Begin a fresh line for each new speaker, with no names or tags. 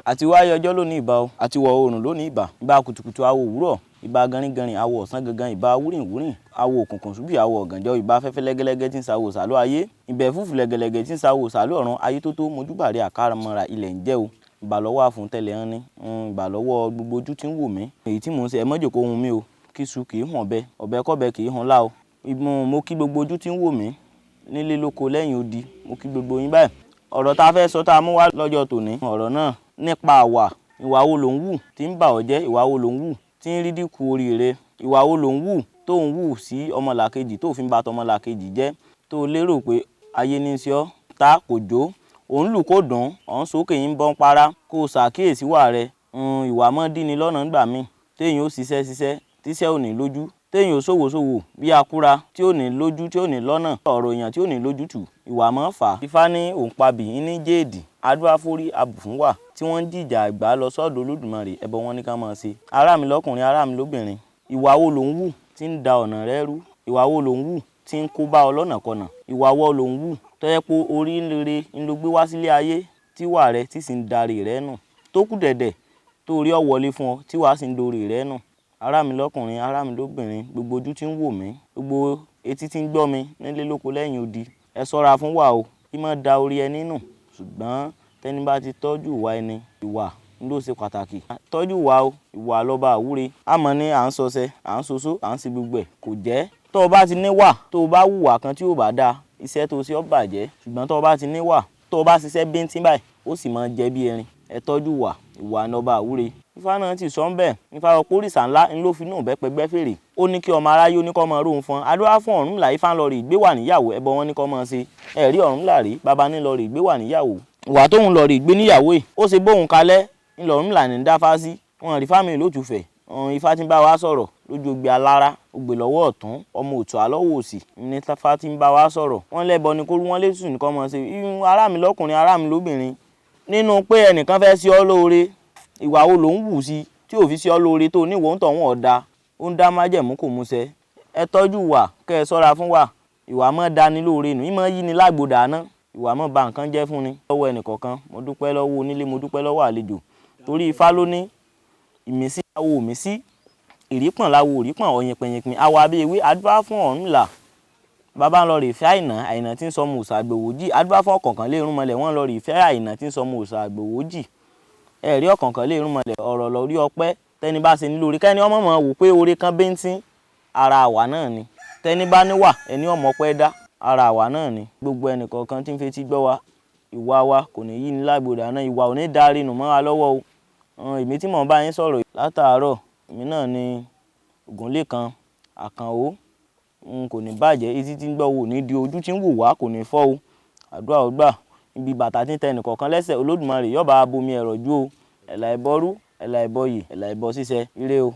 àti wáyé ọjọ́ lónìí ìbà o, àti wọ̀ oòrùn lónìí ìbà. Ìbà kùtùkùtù awo òwúrọ̀, ìbà gẹringẹrin awo ọ̀sán gangan, ìbà wúrìnwúrìn awo òkùnkùn ṣúbì awo ọ̀gànjọ́, ìbà afẹ́fẹ́ lẹ́gẹ́lẹ́gẹ́ tí ń ṣàwò sàlú ayé, ìbà ẹ̀fúùfù lẹ́gẹ́lẹ́gẹ́ tí ń ṣàwò sàlú ọ̀run. Ayé tó tó mojúbàrẹ̀ àkàràmọ́ra ilẹ̀ ń jẹ́ o. Ìbà lọ́wọ́ àfúntẹ̀lẹ̀ hàn ní, ìbà lọ́wọ́ gbogbo ojú tí ń wò mí. Èyí tí mò ń ṣe ẹ mọ́jò kó hun mi o, kí iṣu kì í hàn ọ̀bẹ, ọ̀bẹ kọ́bẹ kì í hàn lá o. Mo kí gbogbo ojú tí ń wò mí nílé lóko lẹ́yìn odi, mo kí gbogbo yín báyìí. Ọ̀rọ̀ tá a fẹ́ sọ tá a mú wá lọ́jọ́ tòní, ọ̀rọ̀ náà nípa àwà. Ìwà wo ló ń wù tí ń bà ọ́ jẹ́? Ìwà wo ló ń wù tí ń rí dínkù oríire? Ìwà wo ló ń wù tó ń wù sí ọmọlàkejì tó fi ń ba tọmọlàkejì jẹ́, tó lérò pé ayé ní í ṣe ọ́ ta kò jó, òun lù kó dùn, ọ̀hún sókè yín bọ́n para, kó o ṣàkíyèsí wà rẹ. Ìwà mọ́ dí ni lọ́nà ńgbà míì, téèyàn ó ṣiṣẹ́ tíṣẹ́ ò ní lójú, téèyàn ó ṣòwò bí akúra tí ò ní lójú tí ò ní lọ́nà, ọ̀rọ̀ èèyàn tí ò ní lójútùú, ìwà mọ́ fà á. Ifá ní òǹpabì ní jéèdì, adúáfórí abùfún wà tí wọ́n ń jìjà àgbà lọ sọ́dọ̀ Olódùmarè, ẹbọ wọn ní ká máa ṣe. Ará mi lọ́kùnrin, ará mi lóbìnrin, ìwà wo ló ń wù tí ń da ọ̀nà rẹ rú? Ìwà wo ló ń wù tí ń kó bá ọ lọ́nàkọnà? Ìwà wo ló ń wù tó yẹ pé orí rere ń lo gbé wá sílé ayé tí wà rẹ tí sì ń darí rẹ nù, tó kù dẹ̀dẹ̀ tó rí ọ wọlé fún ọ tí wàá sì ń dorí rẹ nù? Ará mi lọ́kùnrin, ará mi lóbìnrin, gbogbo ojú tí ń wò mí, gbogbo etí tí ń gbọ́ mi nílé lóko lẹ́yìn odi, ẹ ṣọ́ra fún wà o, kí má da orí ẹni nù. Ṣùgbọ́n tẹ́ni bá ti tọ́jú ìwà ẹni, ìwà ló ṣe pàtàkì. Tọ́jú ìwà o, ìwà lọ́ba àwúre. Àmọ́ ní à ń sọsẹ, à ń soso, à ń ṣe gbogbo ẹ̀ kò jẹ́. Tó o bá ti níwà, tó o bá hùwà kan tí ò bá dáa, iṣẹ́ tó ṣe ó bàjẹ́. Ṣùgbọ́n tó o bá ti níwà, tó o bá ṣiṣẹ́ bíntín báyìí, ó sì máa jẹ́ bí erin. Ẹ tọ́jú ìwà, ìwà lọ́ba àwúre. Ifá náà ti sọ ń bẹ̀, Ifá ọ̀pọ̀ òrìṣà ńlá ń ló fi inú ìbẹ́pẹ gbẹ́ fèrè. Ó ní kí ọmọ aráyé ó ní kọ́ mọ róhun fún. Adúrà fún Ọ̀rúnmìlà, Ifá ń lọ rè gbé wà níyàwó, ẹbọ wọn ní kọ́ mọ ṣe. Ẹ̀rí Ọ̀rúnmìlà rèé, baba ní lọ rè gbé wà níyàwó. Ìwà tóun lọ rè gbé níyàwó yìí, ó ṣe bóun kalẹ̀ ńlọrúnmìlà ní dáfá sí. Wọn rí fámìlì lótùfẹ̀. Ifá tí ń bá wa sọ̀rọ̀ lójú ogbe alára, ògbè lọ́wọ́ ọ̀tún, ọmọ òtù àlọ́wọ́ òsì ní Ifá tí ń bá wa sọ̀rọ̀. Wọ́n lẹ́bọ ni kó rú wọn létùtù ní kọ́ mọ ṣe. Ará mi lọ́kùnrin, ará mi lóbìnrin, nínú pé ẹnìkan fẹ́ sí ọ lóore, ìwà wo ló ń wù sí tí ò fi sí ọ lóore tó ní ìwọ ń tọ̀hún ọ̀dà, ó ń dá májẹ̀mú kò múṣẹ. Ẹ tọ́jú ìwà, kẹ́ ẹ ṣọ́ra fún wà. Ìwà mọ́ dání lóore nù, ìmọ̀ yí ni lágbo dáná, ìwà mọ́ ba nǹkan jẹ́ fún ni. Lọ́wọ́ ẹnìkọ̀ọ̀kan, mo dúpẹ́ lọ́wọ́ onílé, mo dúpẹ́ lọ́wọ́ àlejò. Torí Ifá ló ní ìmísí awo òmísí, ìrípọ̀n láwo òrípọ̀n, ọ̀yìnpẹ̀yìnpìn awo abéwé. Adúrà fún Ọ̀rúnmìlà, bàbá ń lọ rè fẹ́ Àìná, Àìná tí ń sọmọ òòṣà Àgbòwòjì. Adúrà fún Ọ̀kànkán lé Irúnmọlẹ̀, wọ́n lọ rè fẹ́ Àìná tí ń sọmọ òòṣà Àgbòwòjì. Ẹ̀rí Ọ̀kànkán lé Irúnmọlẹ̀, ọ̀rọ̀ lọ rí ọpẹ́. Tẹ́ni bá ṣe ní lóore, kẹ́ni ọmọ mọ̀ wò pé oore kan bíntín, ara àwa náà ni. Tẹ́ni bá níwà, ẹni ọmọ pẹ́ dá, ara àwa náà ni. Gbogbo ẹnìkọ̀ọ̀kan tí ń fetí gbọ́ wa, ìwà wa kò ní yí ni lágbo dáná, ìwà ò ní darí nù mọ́ wa lọ́wọ́ o. Èmi tí mò ń bá yín sọ̀rọ̀ látàárọ̀, èmi náà ni Ògúnlékan Àkànó. Kò ní bàjẹ́, etí tí ń gbọ́ wò ní di, ojú tí ń wò wá kò ní fọ́ o. Àdúrà ó gbà. Ibi bàtà tí ń tẹ ẹnìkọ̀ọ̀kan lẹ́sẹ̀, Olódùmarè yóò bá bomi ẹ̀rọ̀ jú o. Ẹ̀là ìbọrú, ẹ̀là ìbọyè, ẹ̀là ìbọ ṣíṣẹ. Ire o.